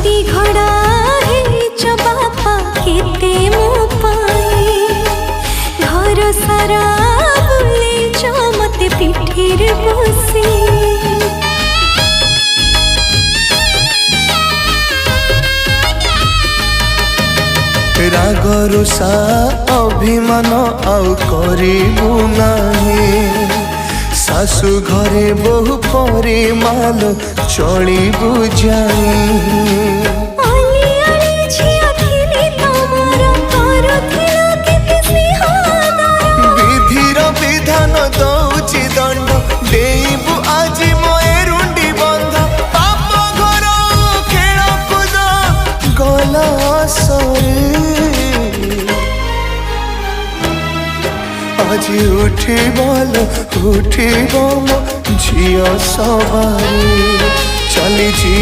छाती घड़ा हेच बापा केते मो पाए घर सारा बुलेच मते पिठीर बसी राग रुषा अभिमान आउ करिबु नाही सासु घरे बहु परे माल चलिबु जाई विधिर विधान दौची दंड देबु आज मोरुंडी बंध पाप घर खेल कूद गला सरे आज उठिबल उठिब मो झियो सवारी चली